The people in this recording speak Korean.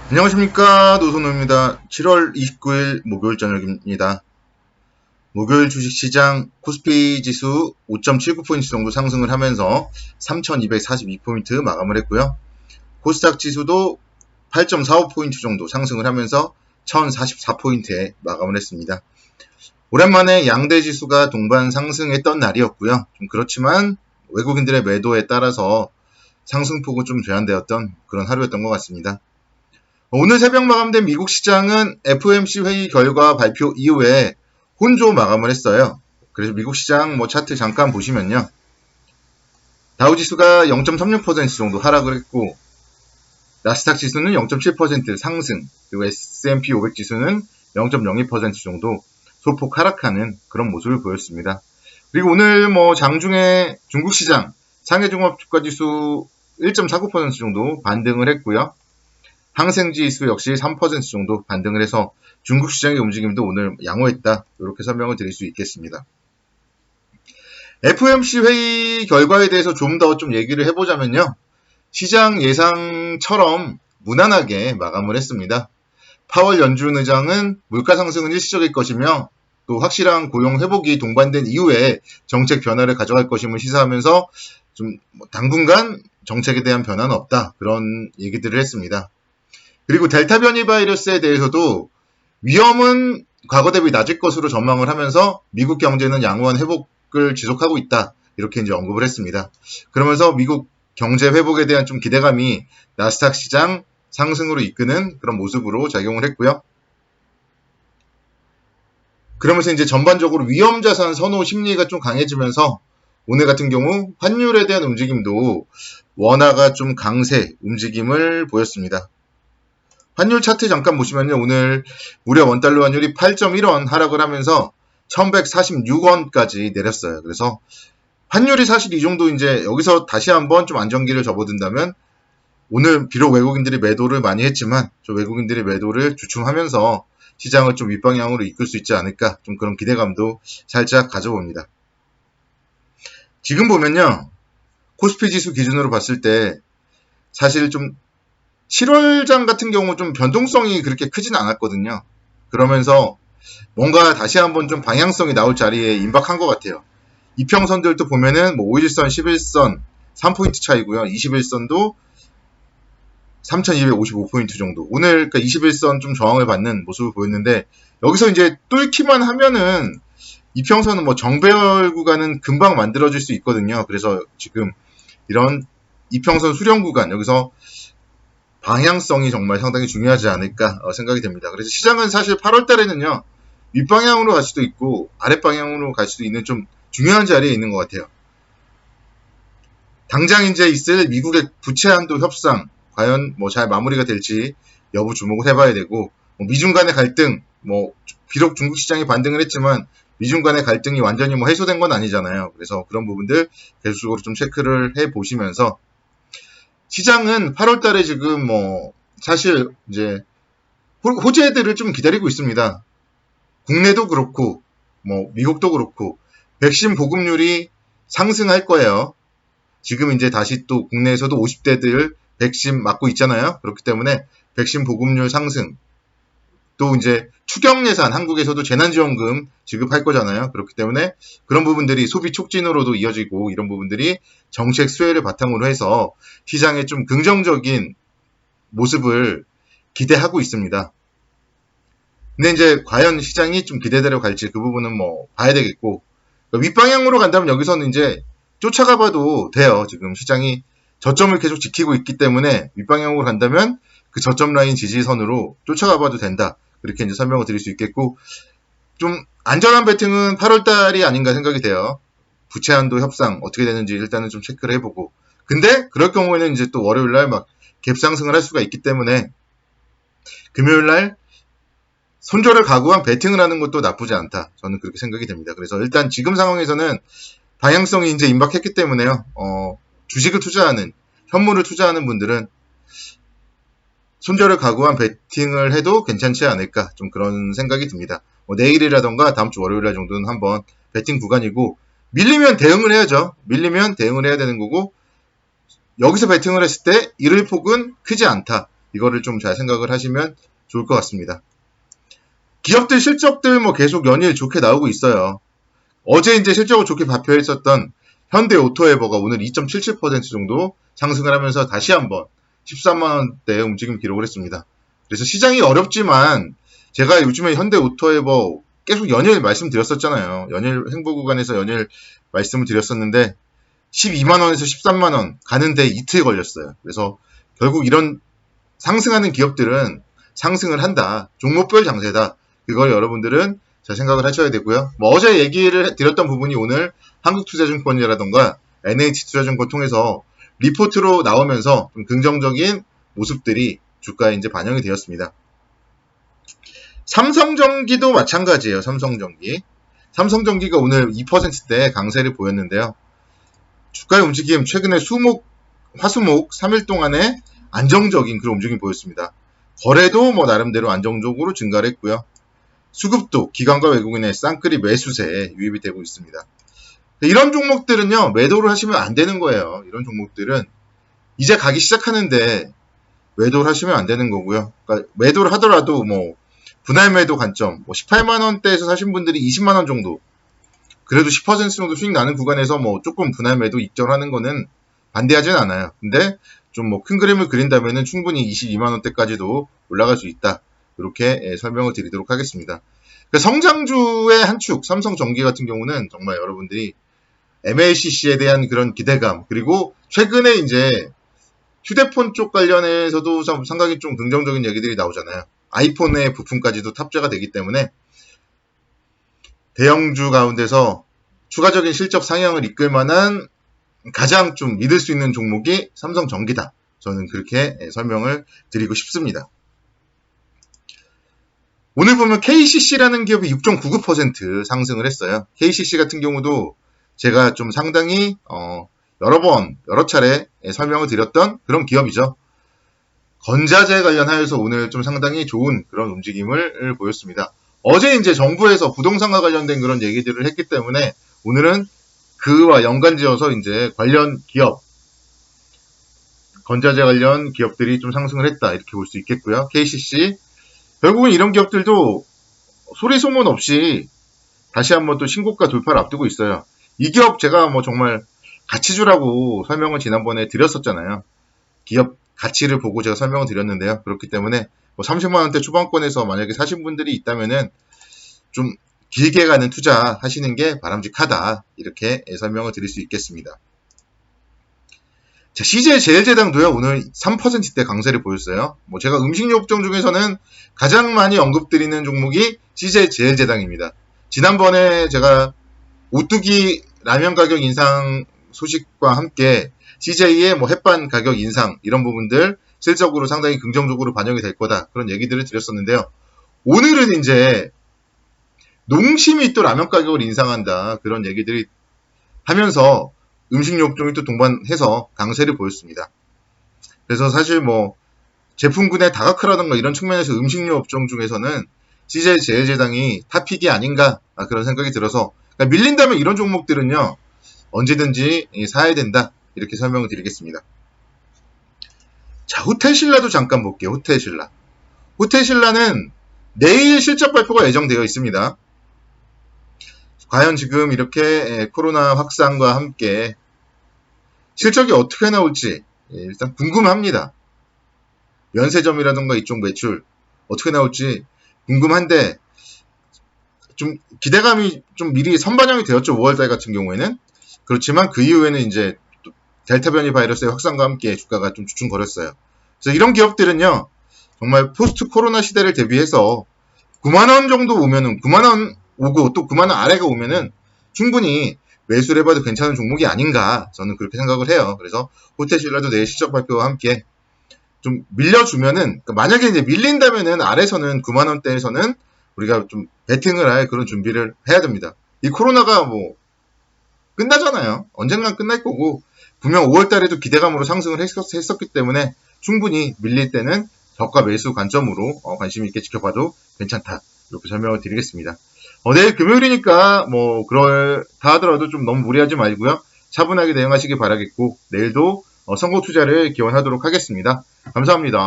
안녕하십니까, 노선호입니다. 7월 29일 목요일 저녁입니다. 목요일 주식시장 코스피 지수 5.79포인트 정도 상승을 하면서 3,242포인트 마감을 했고요. 코스닥 지수도 8.45포인트 정도 상승을 하면서 1,044포인트에 마감을 했습니다. 오랜만에 양대 지수가 동반 상승했던 날이었고요. 좀 그렇지만 외국인들의 매도에 따라서 상승폭은 좀 제한되었던 그런 하루였던 것 같습니다. 오늘 새벽 마감된 미국 시장은 FOMC 회의 결과 발표 이후에 혼조 마감을 했어요. 그래서 미국 시장 차트 잠깐 보시면요. 다우지수가 0.36% 정도 하락을 했고, 나스닥 지수는 0.7% 상승, 그리고 S&P 500 지수는 0.02% 정도 소폭 하락하는 그런 모습을 보였습니다. 그리고 오늘 장중에 중국 시장 상해종합주가지수 1.49% 정도 반등을 했고요. 항생지수 역시 3% 정도 반등을 해서 중국 시장의 움직임도 오늘 양호했다. 이렇게 설명을 드릴 수 있겠습니다. FOMC 회의 결과에 대해서 좀 더 얘기를 해보자면요. 시장 예상처럼 무난하게 마감을 했습니다. 파월 연준 의장은 물가 상승은 일시적일 것이며 또 확실한 고용 회복이 동반된 이후에 정책 변화를 가져갈 것임을 시사하면서 좀 당분간 정책에 대한 변화는 없다. 그런 얘기들을 했습니다. 그리고 델타 변이 바이러스에 대해서도 위험은 과거 대비 낮을 것으로 전망을 하면서 미국 경제는 양호한 회복을 지속하고 있다. 이렇게 이제 언급을 했습니다. 그러면서 미국 경제 회복에 대한 좀 기대감이 나스닥 시장 상승으로 이끄는 그런 모습으로 작용을 했고요. 그러면서 이제 전반적으로 위험 자산 선호 심리가 좀 강해지면서 오늘 같은 경우 환율에 대한 움직임도 원화가 좀 강세 움직임을 보였습니다. 환율 차트 잠깐 보시면요. 오늘 무려 원달러 환율이 8.1원 하락을 하면서 1146원까지 내렸어요. 그래서 환율이 사실 이 정도 이제 여기서 다시 한번 좀 안정기를 접어든다면 오늘 비록 외국인들이 매도를 많이 했지만 좀 외국인들이 매도를 주춤하면서 시장을 좀 윗방향으로 이끌 수 있지 않을까 좀 그런 기대감도 살짝 가져봅니다. 지금 보면요. 코스피 지수 기준으로 봤을 때 사실 좀 7월장 같은 경우 좀 변동성이 그렇게 크진 않았거든요. 그러면서 뭔가 다시 한번 좀 방향성이 나올 자리에 임박한 것 같아요. 이평선들도 보면은 5일선, 11선 3포인트 차이고요. 21선도 3,255포인트 정도. 오늘 그러니까 21선 좀 저항을 받는 모습을 보였는데 여기서 이제 뚫기만 하면은 이평선은 정배열 구간은 금방 만들어질 수 있거든요. 그래서 지금 이런 이평선 수렴 구간 여기서 방향성이 정말 상당히 중요하지 않을까 생각이 됩니다. 그래서 시장은 사실 8월 달에는요. 윗방향으로 갈 수도 있고 아랫방향으로 갈 수도 있는 좀 중요한 자리에 있는 것 같아요. 당장 이제 있을 미국의 부채 한도 협상 과연 잘 마무리가 될지 여부 주목을 해봐야 되고 미중 간의 갈등 비록 중국 시장이 반등을 했지만 미중 간의 갈등이 완전히 해소된 건 아니잖아요. 그래서 그런 부분들 계속적으로 좀 체크를 해 보시면서 시장은 8월 달에 지금 사실 이제 호재들을 좀 기다리고 있습니다. 국내도 그렇고 미국도 그렇고 백신 보급률이 상승할 거예요. 지금 이제 다시 또 국내에서도 50대들 백신 맞고 있잖아요. 그렇기 때문에 백신 보급률 상승 또 이제 추경 예산 한국에서도 재난지원금 지급할 거잖아요. 그렇기 때문에 그런 부분들이 소비 촉진으로도 이어지고 이런 부분들이 정책 수혜를 바탕으로 해서 시장에 좀 긍정적인 모습을 기대하고 있습니다. 근데 이제 과연 시장이 좀 기대대로 갈지 그 부분은 봐야 되겠고 윗방향으로 간다면 여기서는 이제 쫓아가 봐도 돼요. 지금 시장이 저점을 계속 지키고 있기 때문에 윗방향으로 간다면 그 저점 라인 지지선으로 쫓아가 봐도 된다. 그렇게 이제 설명을 드릴 수 있겠고 좀 안전한 베팅은 8월 달이 아닌가 생각이 돼요. 부채 한도 협상 어떻게 되는지 일단은 좀 체크를 해보고 근데 그럴 경우에는 이제 또 월요일 날 갭 상승을 할 수가 있기 때문에 금요일 날 손절을 각오한 베팅을 하는 것도 나쁘지 않다. 저는 그렇게 생각이 됩니다. 그래서 일단 지금 상황에서는 방향성이 이제 임박했기 때문에요. 주식을 투자하는, 현물을 투자하는 분들은 손절을 각오한 베팅을 해도 괜찮지 않을까. 좀 그런 생각이 듭니다. 내일이라던가 다음 주 월요일 날 정도는 한번 베팅 구간이고, 밀리면 대응을 해야죠. 밀리면 대응을 해야 되는 거고, 여기서 베팅을 했을 때 잃을 폭은 크지 않다. 이거를 좀 잘 생각을 하시면 좋을 것 같습니다. 기업들 실적들 뭐 계속 연일 좋게 나오고 있어요. 어제 이제 실적을 좋게 발표했었던 현대오토에버가 오늘 2.77% 정도 상승을 하면서 다시 한번 13만원대 움직임 기록을 했습니다. 그래서 시장이 어렵지만 제가 요즘에 현대오토에버 계속 연일 말씀드렸었잖아요. 연일 행보 구간에서 연일 말씀을 드렸었는데 12만원에서 13만원 가는데 이틀 걸렸어요. 그래서 결국 이런 상승하는 기업들은 상승을 한다. 종목별 장세다. 그걸 여러분들은 잘 생각을 하셔야 되고요. 뭐 어제 얘기를 드렸던 부분이 오늘 한국투자증권이라던가 NH투자증권 통해서 리포트로 나오면서 좀 긍정적인 모습들이 주가에 이제 반영이 되었습니다. 삼성전기도 마찬가지예요. 삼성전기가 오늘 2%대 강세를 보였는데요. 주가의 움직임 최근에 화수목 3일 동안에 안정적인 그런 움직임이 보였습니다. 거래도 뭐 나름대로 안정적으로 증가를 했고요. 수급도 기관과 외국인의 쌍끌이 매수세에 유입이 되고 있습니다. 이런 종목들은요, 매도를 하시면 안 되는 거예요. 이런 종목들은 이제 가기 시작하는데 매도를 하시면 안 되는 거고요. 그러니까 매도를 하더라도 뭐 분할 매도 관점, 뭐 18만원대에서 사신 분들이 20만원 정도, 그래도 10% 정도 수익 나는 구간에서 뭐 조금 분할 매도 익절하는 거는 반대하진 않아요. 근데 좀 뭐 큰 그림을 그린다면은 충분히 22만원대까지도 올라갈 수 있다. 이렇게 설명을 드리도록 하겠습니다. 성장주의 한 축, 삼성전기 같은 경우는 정말 여러분들이 MLCC에 대한 그런 기대감, 그리고 최근에 이제 휴대폰 쪽 관련해서도 상당히 좀 긍정적인 얘기들이 나오잖아요. 아이폰의 부품까지도 탑재가 되기 때문에 대형주 가운데서 추가적인 실적 상향을 이끌 만한 가장 좀 믿을 수 있는 종목이 삼성전기다. 저는 그렇게 설명을 드리고 싶습니다. 오늘 보면 KCC라는 기업이 6.99% 상승을 했어요. KCC 같은 경우도 제가 좀 상당히 여러 차례 설명을 드렸던 그런 기업이죠. 건자재 관련하여서 오늘 좀 상당히 좋은 그런 움직임을 보였습니다. 어제 이제 정부에서 부동산과 관련된 그런 얘기들을 했기 때문에 오늘은 그와 연관지어서 이제 관련 기업, 건자재 관련 기업들이 좀 상승을 했다. 이렇게 볼 수 있겠고요. KCC. 결국은 이런 기업들도 소리 소문 없이 다시 한번 또 신고가 돌파를 앞두고 있어요. 이 기업 제가 뭐 정말 가치주라고 설명을 지난번에 드렸었잖아요. 기업 가치를 보고 제가 설명을 드렸는데요. 그렇기 때문에 뭐 30만원대 초반권에서 만약에 사신 분들이 있다면은 좀 길게 가는 투자 하시는 게 바람직하다. 이렇게 설명을 드릴 수 있겠습니다. 자, CJ제일제당도요, 오늘 3%대 강세를 보였어요. 뭐 제가 음식료 업종 중에서는 가장 많이 언급드리는 종목이 CJ제일제당입니다. 지난번에 제가 오뚜기 라면 가격 인상 소식과 함께 CJ의 뭐 햇반 가격 인상 이런 부분들 실적으로 상당히 긍정적으로 반영이 될 거다. 그런 얘기들을 드렸었는데요. 오늘은 이제 농심이 또 라면 가격을 인상한다. 그런 얘기들이 하면서 음식료 업종이 또 동반해서 강세를 보였습니다. 그래서 사실 뭐 제품군의 다가크라든가 이런 측면에서 음식료 업종 중에서는 CJ제일제당이 탑픽이 아닌가 그런 생각이 들어서 그러니까 밀린다면 이런 종목들은요 언제든지 사야 된다 이렇게 설명을 드리겠습니다. 자, 호텔신라도 잠깐 볼게요. 호텔신라는 내일 실적 발표가 예정되어 있습니다. 과연 지금 이렇게 코로나 확산과 함께 실적이 어떻게 나올지 일단 궁금합니다. 면세점이라든가 이쪽 매출 어떻게 나올지 궁금한데 좀 기대감이 좀 미리 선반영이 되었죠. 5월달 같은 경우에는. 그렇지만 그 이후에는 이제 델타 변이 바이러스의 확산과 함께 주가가 좀 주춤거렸어요. 그래서 이런 기업들은요. 정말 포스트 코로나 시대를 대비해서 9만원 정도 오면은 9만원 오고 또 9만원 아래가 오면은 충분히 매수를 해봐도 괜찮은 종목이 아닌가 저는 그렇게 생각을 해요. 그래서 호텔신라도 내일 실적 발표와 함께 좀 밀려주면은 그러니까 만약에 이제 밀린다면은 아래서는 9만원대에서는 우리가 좀 베팅을 할 그런 준비를 해야 됩니다. 이 코로나가 뭐 끝나잖아요. 언젠간 끝날 거고 분명 5월달에도 기대감으로 상승을 했었기 때문에 충분히 밀릴 때는 저가 매수 관점으로 관심 있게 지켜봐도 괜찮다. 이렇게 설명을 드리겠습니다. 내일 금요일이니까 뭐 그렇다 하더라도 좀 너무 무리하지 말고요. 차분하게 대응하시기 바라겠고 내일도 성공 투자를 기원하도록 하겠습니다. 감사합니다.